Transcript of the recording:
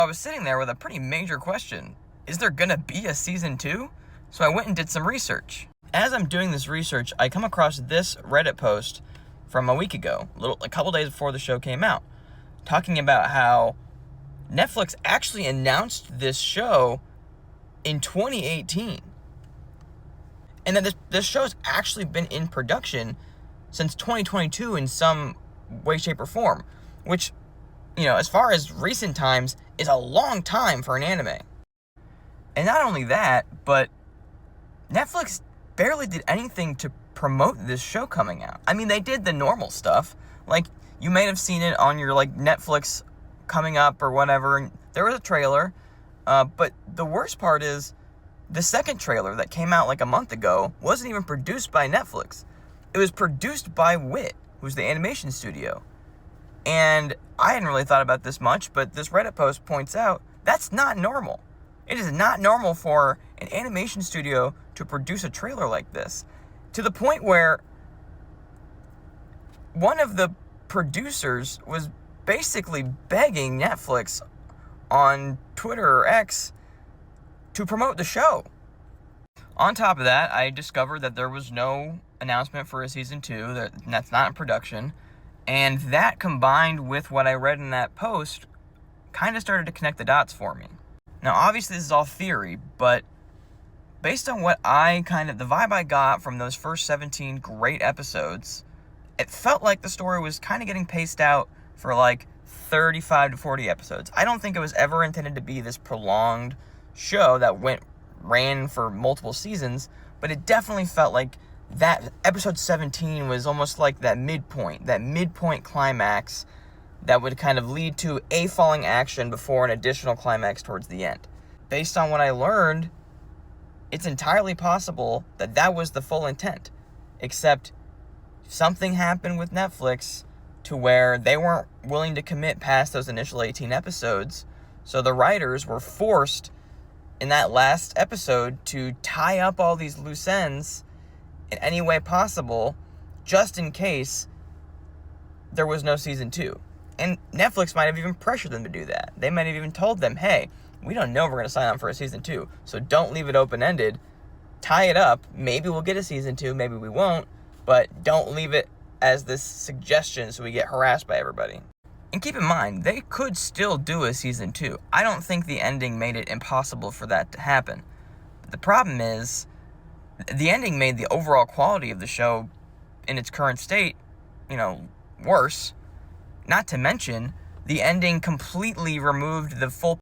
I was sitting there with a pretty major question. Is there gonna be a season 2? So I went and did some research. As I'm doing this research, I come across this Reddit post from a week ago, a couple days before the show came out, talking about how Netflix actually announced this show in 2018. And that this show's actually been in production since 2022 in some way, shape, or form, which, as far as recent times, is a long time for an anime. And not only that, but Netflix barely did anything to promote this show coming out. I mean, they did the normal stuff. Like, you may have seen it on your, Netflix coming up or whatever, and there was a trailer, but the worst part is the second trailer that came out a month ago wasn't even produced by Netflix. It was produced by WIT, who's the animation studio. And I hadn't really thought about this much, but this Reddit post points out that's not normal. It is not normal for an animation studio to produce a trailer like this. To the point where one of the producers was basically begging Netflix on Twitter or X to promote the show. On top of that, I discovered that there was no announcement for a season 2, that's not in production, and that combined with what I read in that post kind of started to connect the dots for me. Now, obviously this is all theory, but based on what the vibe I got from those first 17 great episodes, it felt like the story was kind of getting paced out for 35 to 40 episodes. I don't think it was ever intended to be this prolonged show that ran for multiple seasons, but it definitely felt like that episode 17 was almost like that midpoint climax that would kind of lead to a falling action before an additional climax towards the end. Based on what I learned, it's entirely possible that that was the full intent, except something happened with Netflix to where they weren't willing to commit past those initial 18 episodes, so the writers were forced in that last episode to tie up all these loose ends in any way possible, just in case there was no season 2. And Netflix might have even pressured them to do that. They might have even told them, hey, we don't know if we're going to sign on for a season 2, so don't leave it open-ended. Tie it up. Maybe we'll get a season 2, maybe we won't, but don't leave it as this suggestion so we get harassed by everybody. And keep in mind, they could still do a season 2. I don't think the ending made it impossible for that to happen. But the problem is, the ending made the overall quality of the show in its current state, worse. Not to mention, the ending completely removed the full